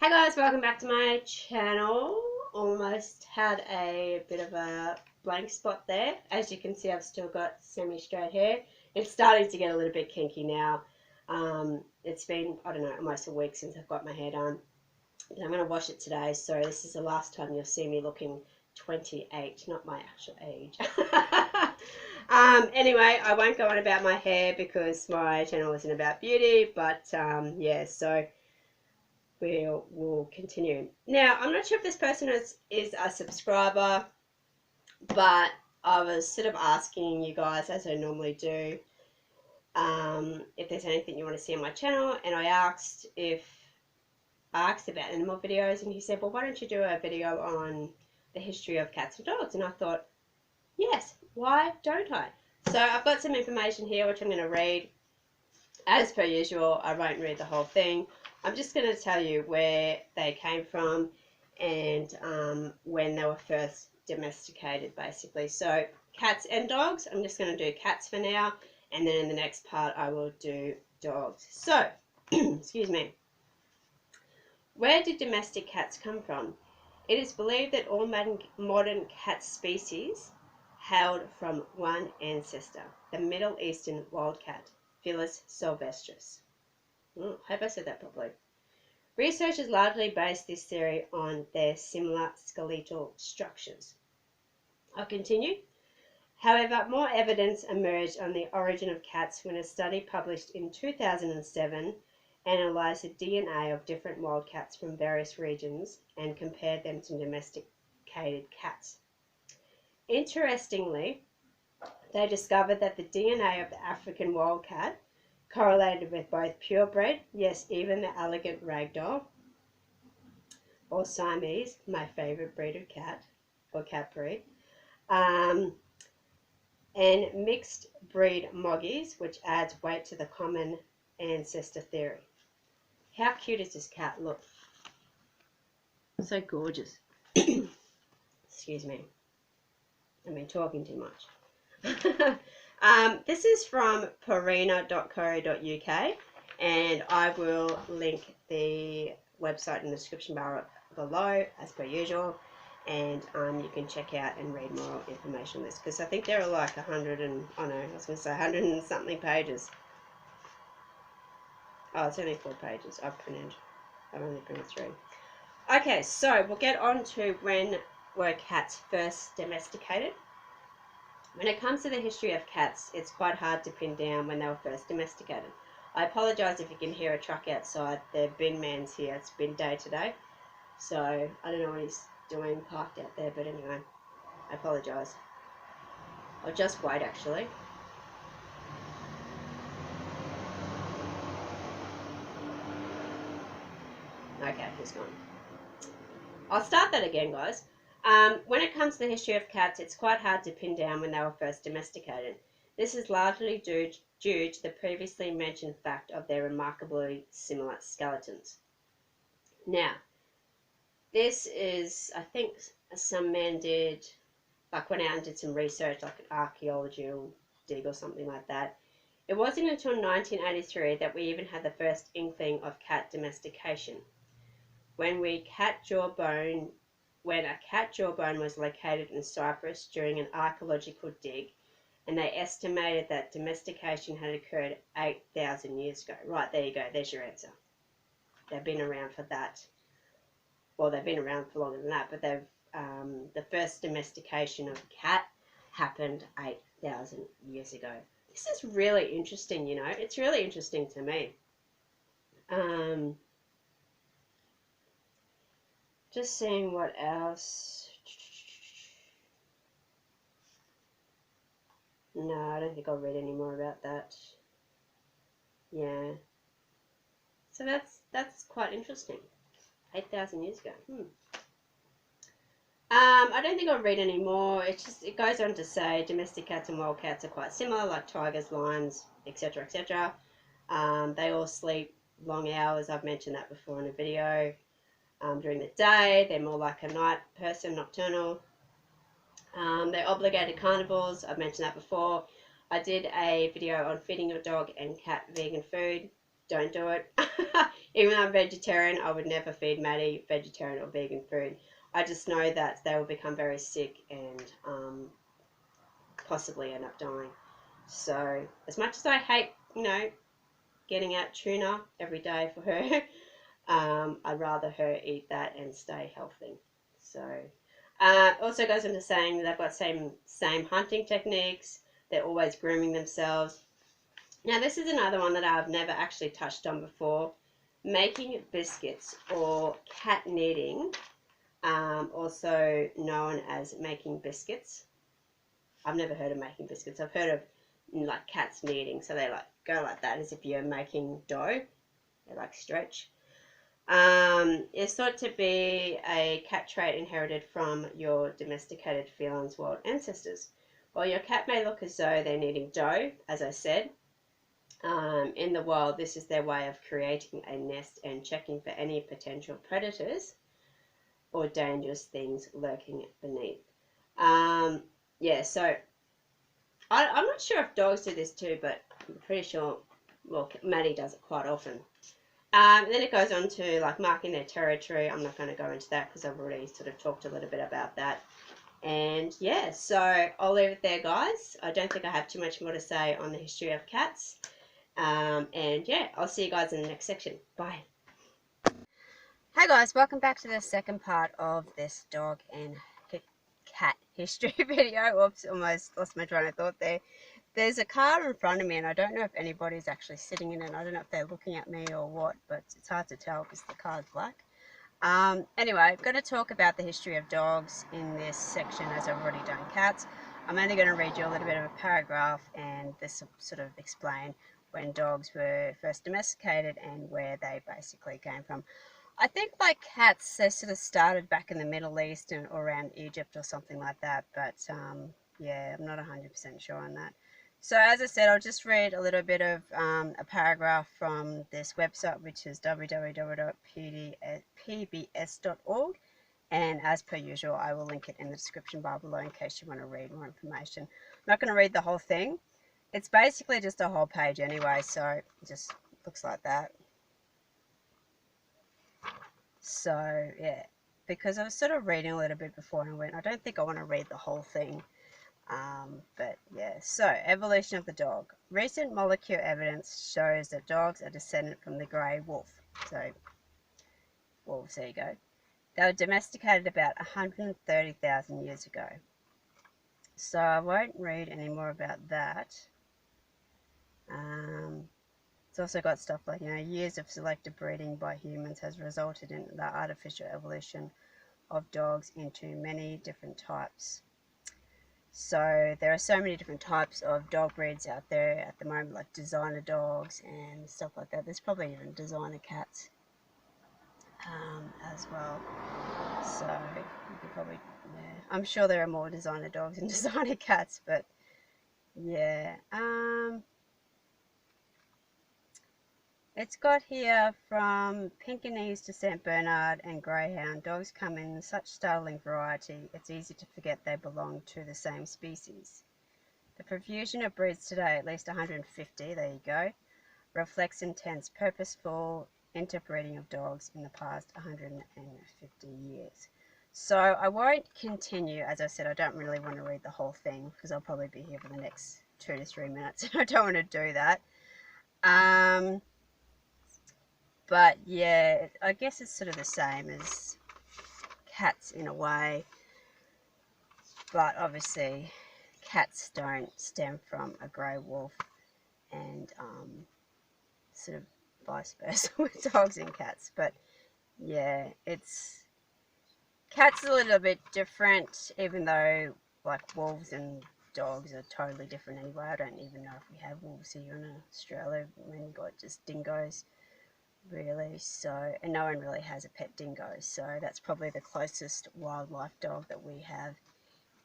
Hey guys, welcome back to my channel. Almost had a bit of a blank spot there. As you can see, I've still got semi-straight hair. It's starting to get a little bit kinky now. It's been, I don't know, almost a week since I've got my hair done. And I'm going to wash it today, so this is the last time you'll see me looking 28, not my actual age. Anyway, I won't go on about my hair because my channel isn't about beauty, but yeah, so we'll continue. Now, I'm not sure if this person is a subscriber, but I was sort of asking you guys, as I normally do, if there's anything you want to see on my channel, and I asked about animal videos, and he said, well, why don't you do a video on the history of cats and dogs? And I thought, yes, why don't I? So I've got some information here which I'm going to read. As per usual, I won't read the whole thing. I'm just going to tell you where they came from and when they were first domesticated, basically. So cats and dogs, I'm just going to do cats for now, and then in the next part I will do dogs. So, excuse me. Where did domestic cats come from? It is believed that all modern cat species hailed from one ancestor, the Middle Eastern wildcat, Felis sylvestris. Hope I said that properly. Researchers largely based this theory on their similar skeletal structures. I'll continue. However, more evidence emerged on the origin of cats when a study published in 2007 analysed the DNA of different wildcats from various regions and compared them to domesticated cats. Interestingly, they discovered that the DNA of the African wildcat correlated with both purebred, yes, even the elegant ragdoll, or Siamese, my favourite breed of cat, or cat breed, and mixed breed moggies, which adds weight to the common ancestor theory. How cute is this cat? Look. So gorgeous. Excuse me. I've been talking too much. This is from purina.co.uk, and I will link the website in the description bar below, as per usual, and you can check out and read more information on this, because I think there are like 100 and, oh no, I was going to say 100 and something pages. Oh, it's only 4 pages. I've only printed 3. Okay, so we'll get on to when were cats first domesticated. When it comes to the history of cats, it's quite hard to pin down when they were first domesticated. I apologise if you can hear a truck outside. The bin man's here. It's bin day today. So I don't know what he's doing parked out there, but anyway, I apologise. I'll just wait actually. Okay, he's gone. I'll start that again, guys. When it comes to the history of cats, it's quite hard to pin down when they were first domesticated. This is largely due to the previously mentioned fact of their remarkably similar skeletons. Now, this is, I think some man did, like went out and did some research, like an archaeological dig or something like that. It wasn't until 1983 that we even had the first inkling of cat domestication. When a cat jawbone was located in Cyprus during an archaeological dig, and they estimated that domestication had occurred 8,000 years ago. Right, there you go, there's your answer. They've been around for that. Well, they've been around for longer than that, but the first domestication of a cat happened 8,000 years ago. This is really interesting, you know. It's really interesting to me. Just seeing what else. No, I don't think I'll read any more about that. Yeah. So that's quite interesting. 8,000 years ago. I don't think I'll read any more. It goes on to say domestic cats and wild cats are quite similar, like tigers, lions, etc., etc. They all sleep long hours. I've mentioned that before in a video. During the day, they're more like a night person, nocturnal. They're obligated carnivores. I've mentioned that before. I did a video on feeding your dog and cat vegan food. don't do it. Even though I'm vegetarian, I would never feed Maddie vegetarian or vegan food. I just know that they will become very sick and possibly end up dying. So as much as I hate, getting out tuna every day for her, I'd rather her eat that and stay healthy. So also goes into saying they've got same hunting techniques. They're always grooming themselves. Now this is another one that I've never actually touched on before. Making biscuits or cat knitting, also known as making biscuits. I've never heard of making biscuits. I've heard of like cats kneading, so they like go like that as if you're making dough. They like stretch. It's thought to be a cat trait inherited from your domesticated felines' wild ancestors. While your cat may look as though they're kneading dough, as I said, in the wild, this is their way of creating a nest and checking for any potential predators or dangerous things lurking beneath. Yeah, so I'm not sure if dogs do this too, but I'm pretty sure, well, Maddie does it quite often. Then it goes on to like marking their territory. I'm not going to go into that because I've already sort of talked a little bit about that. And yeah, so I'll leave it there, guys. I don't think I have too much more to say on the history of cats. And yeah, I'll see you guys in the next section. Bye. Hey guys, welcome back to the second part of this dog and cat history video. Oops, almost lost my train of thought there. There's a car in front of me and I don't know if anybody's actually sitting in it. I don't know if they're looking at me or what, but it's hard to tell because the car's black. Anyway, I'm going to talk about the history of dogs in this section as I've already done cats. I'm only going to read you a little bit of a paragraph and this will sort of explain when dogs were first domesticated and where they basically came from. I think like cats, they sort of started back in the Middle East and or around Egypt or something like that, but yeah, I'm not 100% sure on that. So as I said, I'll just read a little bit of a paragraph from this website, which is www.pbs.org. And as per usual, I will link it in the description bar below in case you want to read more information. I'm not going to read the whole thing. It's basically just a whole page anyway, so it just looks like that. So yeah, because I was sort of reading a little bit before and I went, I don't think I want to read the whole thing. But yeah, so evolution of the dog. Recent molecular evidence shows that dogs are descended from the grey wolf. So wolves, there you go. They were domesticated about 130,000 years ago. So I won't read any more about that. It's also got stuff like, years of selective breeding by humans has resulted in the artificial evolution of dogs into many different types. So there are so many different types of dog breeds out there at the moment, like designer dogs and stuff like that. There's probably even designer cats as well. So you could probably, yeah, I'm sure there are more designer dogs and designer cats, but yeah. It's got here from Pekingese to St. Bernard and Greyhound. Dogs come in such startling variety, it's easy to forget they belong to the same species. The profusion of breeds today, at least 150, there you go, reflects intense, purposeful interbreeding of dogs in the past 150 years. So I won't continue. As I said, I don't really want to read the whole thing because I'll probably be here for the next 2 to 3 minutes. I don't want to do that. But yeah, I guess it's sort of the same as cats in a way, but obviously cats don't stem from a grey wolf, and sort of vice versa with dogs and cats. But yeah, cats are a little bit different, even though like wolves and dogs are totally different anyway. I don't even know if we have wolves here in Australia. We've got just dingoes, really. So, and no one really has a pet dingo, so that's probably the closest wildlife dog that we have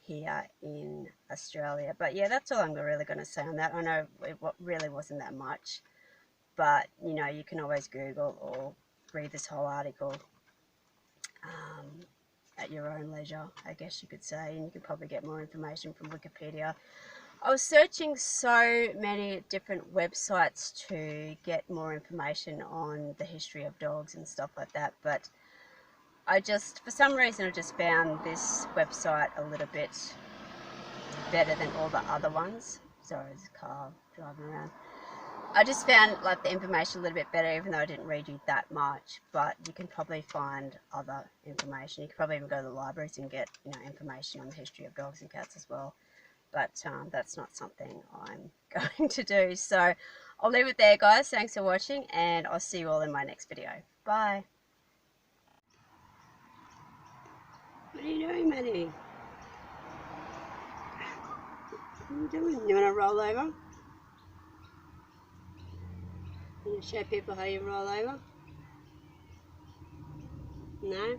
here in Australia. But yeah, that's all I'm really going to say on that. I know it really wasn't that much, but you can always Google or read this whole article at your own leisure, I guess you could say, and you could probably get more information from Wikipedia. I was searching so many different websites to get more information on the history of dogs and stuff like that, but for some reason, I just found this website a little bit better than all the other ones. Sorry, there's a car driving around. I just found like the information a little bit better, even though I didn't read you that much. But you can probably find other information. You can probably even go to the libraries and get information on the history of dogs and cats as well. But that's not something I'm going to do. So I'll leave it there, guys. Thanks for watching, and I'll see you all in my next video. Bye. What are you doing, Maddie? What are you doing? You want to roll over? You want to show people how you roll over? No?